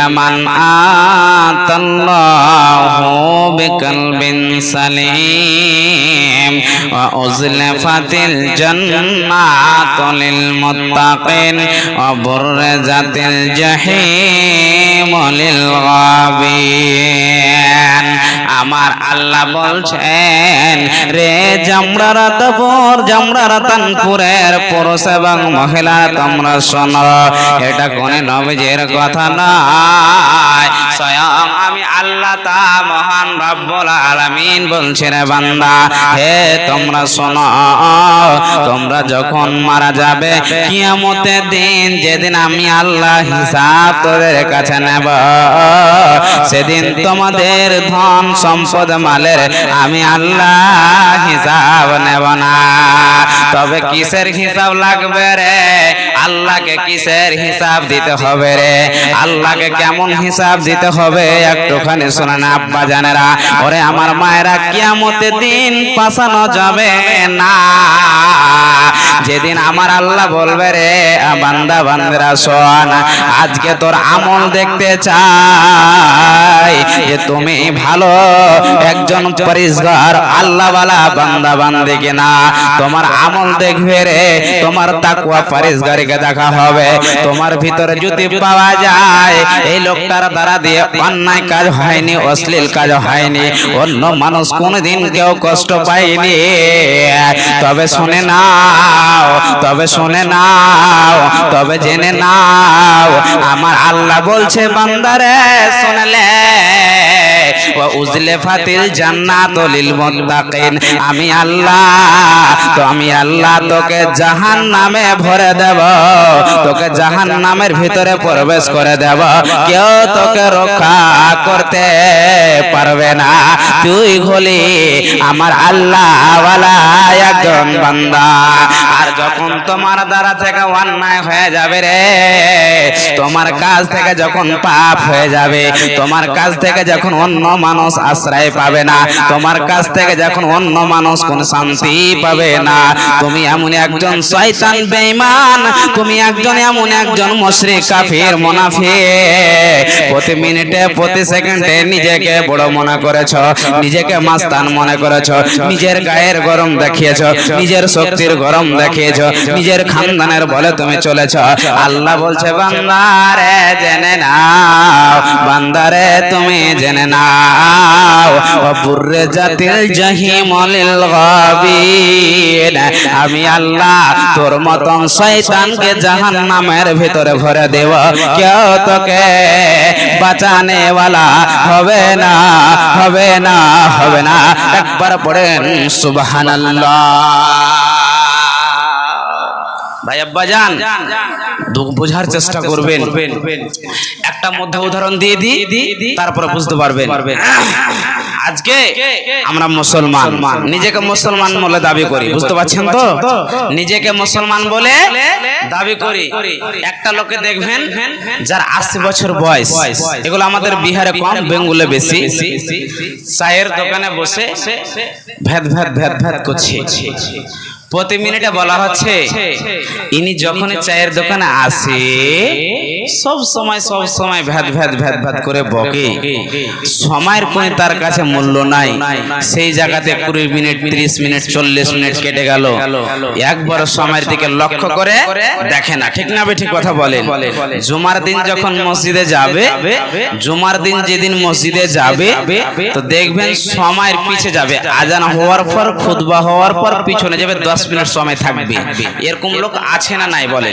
ইল্লামান আতাল্লাহু বিকলবিন সালিম ওয়া উযলিফাতিল জান্নাতু লিল মুত্তাকিন ওয়া বুররিজাতিল জাহিম লিল গাবিন। আমার আল্লাহ বলছেন, রে জামরারাতপুর, জামরারাতানপুরের পুরুষ এবং মহিলা তোমরা শোনো, এটা কোন নবীজির কথা নয়, স্বয়ং আমি আল্লাহ তা মহান রব্বুল আলামিন বলছেন, বান্দা হে তোমরা শোনো, তোমরা যখন মারা যাবে কিয়ামতের দিন, যেদিন আমি আল্লাহ হিসাব তোদের কাছে নেব, সেদিন তোমাদের ধন সম্পদ মালের আমি আল্লাহ হিসাব নেব না। তবে কিসের হিসাব লাগবে রে? আল্লাহকে কিসের হিসাব দিতে হবে রে? আল্লাহকে কেমন হিসাব দিতে হবে একটুখানি শোনেন আব্বা জানেরা, ওরে আমার মায়েরা, কিয়ামতের দিন পাসানো যাবে না। যেদিন আমার আল্লাহ বলবে, রে বান্দা বান্দারা শোন, আজকে তোর আমল দেখতে চাই যে তুমি ভালো একজন পরিষ্কার আল্লাহওয়ালা বান্দা বান্দে কিনা। তোমার আমল দেখবে রে, তোমার তাকওয়া পরিষ্কারকে দেখা হবে। তোমার ভিতরে যদি পাওয়া যায় এই লোকটার দ্বারা দিয়ে অন্যায় কাজ হয়নি, অশ্লীল কাজ হয়নি, অন্য মানুষ কোনদিন কেউ কষ্ট পায়নি, তবে শুনে নাও, তবে শুনে নাও, তবে জেনে নাও, আমার আল্লাহ বলছে, বান্দারে শুনলে ওয়া উযলিফাতিল জান্নাতু লিল মুত্তাকিন, আমি আল্লাহ, তো আমি আল্লাহ তোকে জাহান্নামে ভরে দেব, তোকে জাহান্নামের ভিতরে প্রবেশ করে দেব, কেউ তোকে রক্ষা করতে পারবে না। তুই হলি আমার আল্লাহ ওয়ালা একজন বান্দা। আর যখন তোমার দ্বারা থেকে অন্যায় হয়ে যাবে রে, তোমার কাছ থেকে যখন পাপ হয়ে যাবে, তোমার কাছ থেকে যখন অন্য মানুষ আশ্রয় পাবে না, তোমার কাছ থেকে যখন অন্য মানুষ কোন শান্তি পাবে না, তুমি এমন একজন শয়তান বেঈমান, তুমি একজন এমন একজন মুশরিক কাফির মুনাফিক, প্রতি মিনিটে প্রতি সেকেন্ডে নিজেকে বড় মনে করেছো, নিজেকে মাস্তান মনে করেছো, নিজের গায়ের গরম দেখিয়েছো, নিজের শক্তির গরম দেখিয়েছো, নিজের খানদানের বলে তুমি চলেছো। আল্লাহ বলছে, বান্দারে জেনে নাও, বান্দারে তুমি জেনে নাও, বুররিজাতিল জাহিম লিল গাবিন, আমি আল্লাহ তোর মতন শয়তানকে জাহান্নামের ভিতরে ভরে দেব, কেউ তোকে বাঁচানে ওয়ালা হবে না, হবে না, হবে না। একবার পড়েন সুবহানাল্লাহ। ভাই আব্বা জান, বোঝার চেষ্টা করবেন, একটা মধ্যে উদাহরণ দিয়ে দিই, তারপরে বুঝতে পারবেন। আজকে আমরা মুসলমান, নিজেকে মুসলমান বলে দাবি করি, বুঝতে পারছেন তো? নিজেকে মুসলমান বলে দাবি করি। একটা লোকে দেখবেন যার 80 বছর বয়স, এগুলো আমাদের বিহারে কম, বেঙ্গলে বেশি, চায়ের দোকানে বসে ভেদ ভেদ ভেদ ভেদ করছে। প্রতি মিনিটে বলা হচ্ছে, ইনি যখন চায়ের দোকানে আসে সব সময় ভেদ ভেদ ভেদ ভেদ করে বকে, সময়ের কোনো তার কাছে মূল্য নাই। সেই জায়গাতে 20 মিনিট, 30 মিনিট, 40 মিনিট কেটে গেল, একবার সময়ের দিকে লক্ষ্য করে দেখে না। ঠিক না? ঠিক কথা বলেন। জুমার দিন যখন মসজিদে যাবে, জুমার দিন যেদিন মসজিদে যাবে, তো দেখবেন সময়ের পিছে যাবে, আজান হওয়ার পর, খুতবা হওয়ার পর পিছনে যাবে, 10 মিনিট সময় থাকবে। এরকম লোক আছে না নাই? বলে।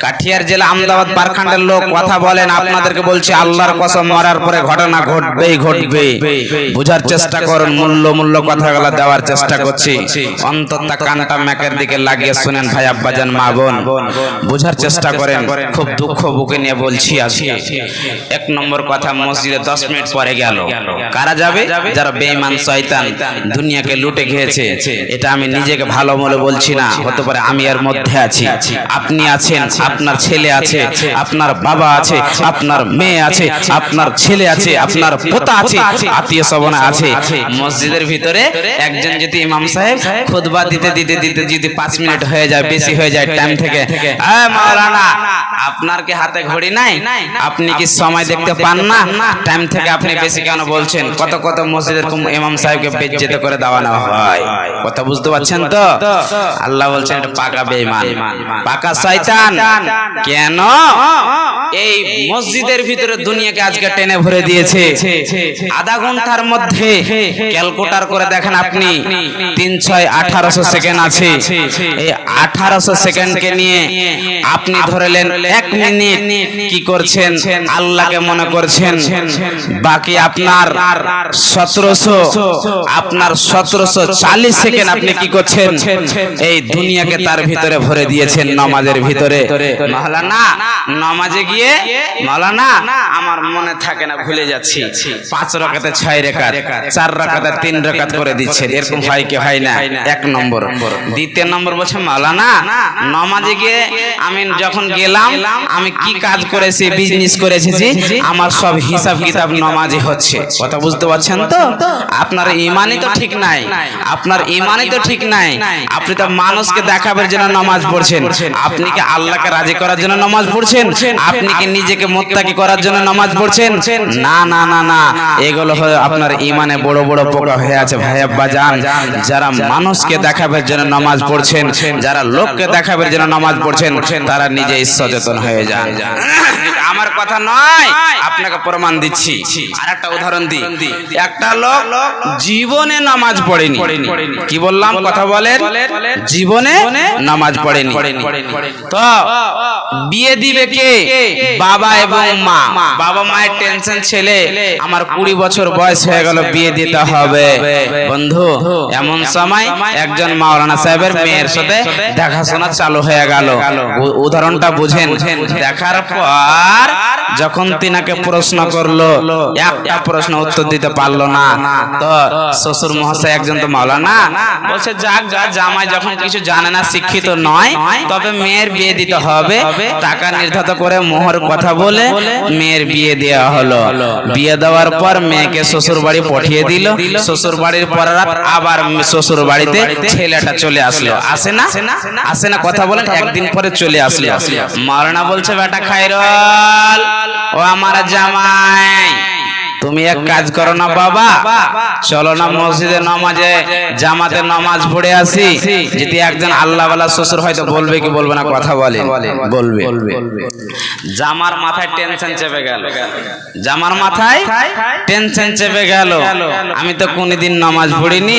কাঠিয়ার জেলা আমদাবাদ পারখান্ডের লোক কথা বলেন, আপনাদেরকে বলছি আল্লাহর কসম, মরার পরে ঘটনা ঘটবেই ঘটবে। বুঝার চেষ্টা করুন, মূল্য কথাগুলো দেওয়ার চেষ্টা করছি। অন্তত কানটা ম্যাকের দিকে লাগিয়ে শুনেন ভাই আব্বাজান মা বোন, বুঝার চেষ্টা করেন। খুব দুঃখ বুকে নিয়ে বলছি আজকে। 1 নম্বর কথা, মসজিদে 10 মিনিট পরে গেল, কারা যাবে? যারা বেঈমান শয়তান, দুনিয়াকে লুটে খেয়েছে। এটা আমি নিজেকে ভালো বলে বলছি না, হতে পারে আমি এর মধ্যে আছি, আপনি আছেন, আপনার ছেলে আছে, আপনার বাবা আছে, আপনার মেয়ে আছে, আপনার ছেলে আছে, আপনার পোতা আছে, আত্মীয় স্বজন আছে। মসজিদের ভিতরে একজন যদি ইমাম সাহেব খুতবা দিতে দিতে দিতে যদি 5 মিনিট হয়ে যায়, বেশি হয়ে যায় টাইম থেকে, মাওলানা আপনার কি হাতে ঘড়ি নাই? আপনি কি সময় দেখতে পান না? টাইম থেকে আপনি বেশি কেন বলছেন? কত কত মসজিদের ইমাম সাহেবকে বেজ্জত করে দেওয়ানো হয়, কথা বুঝতে পারছেন তো? আল্লাহ বলছেন এটা পাকা বেঈমান, পাকা শয়তান। কেন? এই মসজিদের ভিতরে দুনিয়াকে আজকে টেনে ভরে দিয়েছে। আধা ঘন্টার মধ্যে ক্যালকুলেটর করে দেখেন আপনি, 3 6 1800 সেকেন্ড আছে। এই 1800 সেকেন্ডকে নিয়ে আপনি ধরলেন 1 মিনিট কি করছেন? আল্লাহকে মনে করছেন। বাকি আপনার 1740 সেকেন্ড আপনি কি করছেন? এই দুনিয়াকে তার ভিতরে ভরে দিয়েছেন নামাজের ভিতরে। মাওলানা নামাজে গিয়ে মাওলানা আমার মনে থাকে না, ভুলে যাচ্ছি, 5 রাকাতে 6 রাকাত, 4 রাকাতে 3 রাকাত করে দিচ্ছেন। এরকম হয় কি হয় না? 1 নম্বর। দ্বিতীয় নম্বর বলছে মাওলানা নামাজে গিয়ে আমি যখন গেলাম আমি কি কাজ করেছি, বিজনেস করেছি, আমার সব হিসাব কিতাব নামাজে হচ্ছে। কথা বুঝতে পারছেন তো? আপনার ঈমানই তো ঠিক নাই, আপনার ঈমানই তো ঠিক নাই। আপনি তো মানুষকে দেখাবার জন্য নামাজ পড়ছেন। আপনি কি আল্লাহকে রাজি করার জন্য নামাজ পড়ছেন? আপনি কি নিজেকে মুত্তাকি করার জন্য নামাজ পড়ছেন? না না না না, এগুলো হলো আপনার ঈমানে বড় বড় পোকা হয়ে আছে। ভাই আব্বা জান, যারা মানুষকে দেখাবার জন্য নামাজ পড়ছেন, যারা লোককে দেখাবার জন্য নামাজ পড়ছেন, তারা নিজেই সচেতন হয়ে যান। আমার কথা নয়, আপনাকে প্রমাণ দিচ্ছি। আরেকটা উদাহরণ দিই। একটা লোক জীবনে নামাজ পড়েনি। কি বললাম? কথা বলেন। জীবনে নামাজ পড়েনি। তো বিয়ে দিবে কে? বাবা এবং মা। বাবা মায়ের টেনশন, ছেলে আমার 20 বছর বয়স হয়ে গেল, বিয়ে দিতে হবে। বন্ধু, এমন সময় একজন মাওলানা সাহেবের মেয়ের সাথে দেখাশোনা চালু হয়ে গেল। উদাহরণটা বুঝেন। দেখার পর যখন তিনাকে প্রশ্ন করলো, একটা প্রশ্ন উত্তর দিতে পারলো না। তো শ্বশুর মহাশয় একজন তো মাওলানা বলছে, যাক যা, জামাই যখন কিছু জানে না, শিক্ষিত নয়, তবে মেয়ের বিয়ে দিতে হবে। টাকা নির্ধারিত করে মোহর কথা বলে মেয়ের বিয়ে দেওয়া হলো। বিয়ে দেওয়ার পর মেয়েকে শ্বশুর বাড়ি পাঠিয়ে দিল। শ্বশুর বাড়ির পর রাত আবার শ্বশুর বাড়িতে ছেলেটা চলে আসলো। আসে না? আসে না? কথা বলেন। একদিন পরে চলে আসলো। মাওলানা বলছে, বেটা খায়রুল, ও আমার জামাই, তুমি এক কাজ করো না বাবা, চলো না মসজিদে নামাজে জামাতে নামাজ পড়ে আসি। যদি একজন আল্লাহওয়ালা শ্বশুর হয়তো বলবে কি বলবে না? কথা বলে বলবে। জামার মাথায় টেনশন চেপে গেল। জামার মাথায় টেনশন চেপে গেল। আমি তো কোনদিন নামাজ পড়িনি,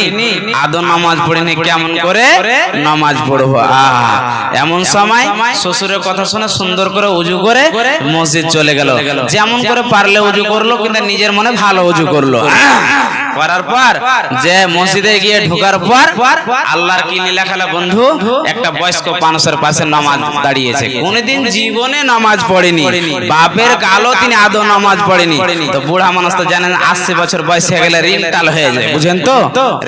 আদৌ নামাজ পড়িনি, কেমন করে নামাজ পড়বো? এমন সময় শ্বশুরের কথা শুনে সুন্দর করে উজু করে মসজিদ চলে গেল। যেমন করে পারলে উজু করলো, কিন্তু নিজের মনে ভালো উজু করলো। করার পর যে মসজিদে গিয়ে ঢোকার পর আল্লাহর কি লীলা খেলা বন্ধু, একটা বয়স্ক মানুষের পাশে নামাজ দাঁড়িয়েছে। কোনদিন জীবনে নামাজ পড়েনি, বাপের গালো তিনি আদৌ নামাজ পড়েনি। তো বুড়া মানুষ তো জানেন, 80 বছর বয়স হয়ে গেলে রিংটাল হয়ে যায়। বুঝেন তো?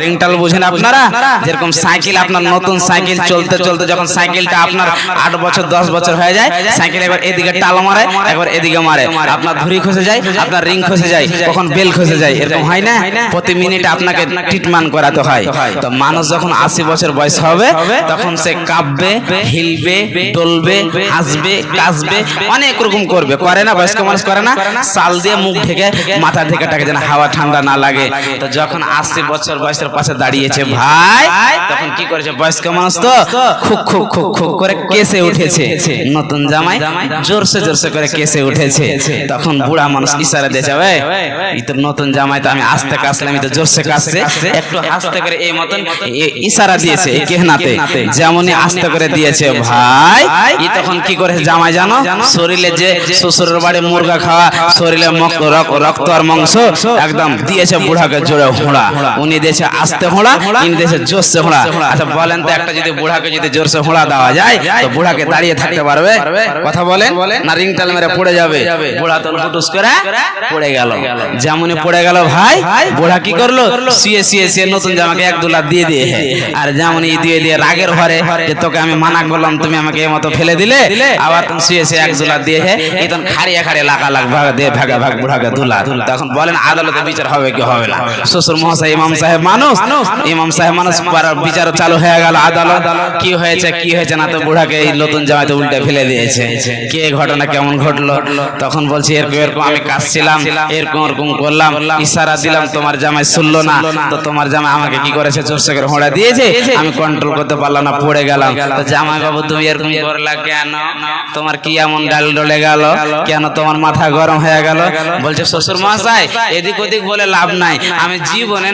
রিংটাল বুঝেন আপনারা? যেরকম সাইকেল, আপনার নতুন সাইকেল চলতে চলতে যখন সাইকেলটা আপনার 8 বছর 10 বছর হয়ে যায়, সাইকেল এবার এদিকে টাল মারে, একবার এদিকে মারে, আপনার ধুরি খসে যায়, আপনার রিং খসে যায়, কখন বেল খসে যায়। এরকম হয় না? প্রতি মিনিটে আপনাকে ট্রিটমেন্ট করাতে হয়। তো মানুষ যখন 80 বছর বয়স হবে, তখন সে কাঁপবে, হিলবে, ডলবে, হাসবে, কাশবে, অনেক রকম করবে। করে না? বয়স্ক মানুষ করে না? শাল দিয়ে মুখ ঢেকে, মাথা ঢেকে টাকে যেন হাওয়া ঠান্ডা না লাগে। তো যখন 80 বছর বয়সের পাশে দাঁড়িয়েছে ভাই, তখন কি করেছে? বয়স্ক মানুষ তো খুব খুব খুব খুব করে কেসে উঠেছে। নতুন জামাই জোরসে জোরসে করে কেসে উঠেছে। তখন বুড়া মানুষ ইশারা দিয়েছে, এই তো নতুন জামাই, তো আমি আস্তে কাশলাম, আমি তো জোরসে কাশছে, একটু আস্তে করে এই মতন ইশারা দিয়েছে এই কেহনাতে, যেমনই আস্তে করে দিয়েছে ভাই। ই তখন কি করেছে জামাই জানো? শরীরে যে শ্বশুরের বাড়ি মুরগা খাওয়া, শরীরে রক্ত আর মাংস একদম দিয়েছে বুড়াকে জোরে হোঁড়া। উনি দিয়েছে আস্তে হোঁড়া, ইনি দিয়েছে জোরসে হোঁড়া। আচ্ছা বলেন তো, একটা যদি বুড়াকে যদি জোরসে হোঁড়া দেওয়া যায়, তো বুড়াকে দাঁড়িয়ে থাকতে পারবে? কথা বলেন না? রিংটাল মেরে পড়ে যাবে। বুড়া তো ফুটুস করে পড়ে গেল। যেমনই পড়ে গেল ভাই, বুড়া বুড়া কি করলো, শুয়ে শুয়ে শুয়ে নতুন জামাকে এক দুলা দিয়ে দিয়ে আর যেমনই দিয়ে দিয়ে রাগের ঘরে যে তোকে আমি মানা করলাম তুমি আমাকে এই মতো ফেলে দিলে, আবার তুমি শুয়ে শুয়ে এক দুলা দিয়ে তখন খাড়িয়ে খাড়িয়ে লাখা লাখ ভাগ দিয়ে ভাগা ভাগ বুড়াকে দুলা। তখন বলেন আদালতে বিচার হবে কি হবে না? শ্বশুর মহাশয় ইমাম সাহেব মানুষ, ইমাম সাহেব মানুষ, বিচার চালু হয়ে গেল। আদালত কি হয়েছে কি হয়েছে না, তো বুড়াকে এই নতুন জামাতে উল্টে ফেলে দিয়েছে, কে ঘটনা কেমন ঘটলো? তখন বলছি এরকম এরকম আমি কাশছিলাম, এরকম এরকম করলাম, ইশারা দিলাম, তোমার জামাই শুনলো না, তো তোমার জামাই আমাকে কি করেছে, জোরসে করে হোঁড়া দিয়েছে, আমি কন্ট্রোল করতে পারলাম না, পড়ে গেলাম। তো জামাই বাবু তুমি এরকম করলা কেন, তোমার কি এমন ডাল ডলে গেল, কেন তোমার মাথা গরম হয়ে গেল? বলছে শ্বশুর মশাই এদিক ওদিক বলে লাভ নাই, আমি জীবনে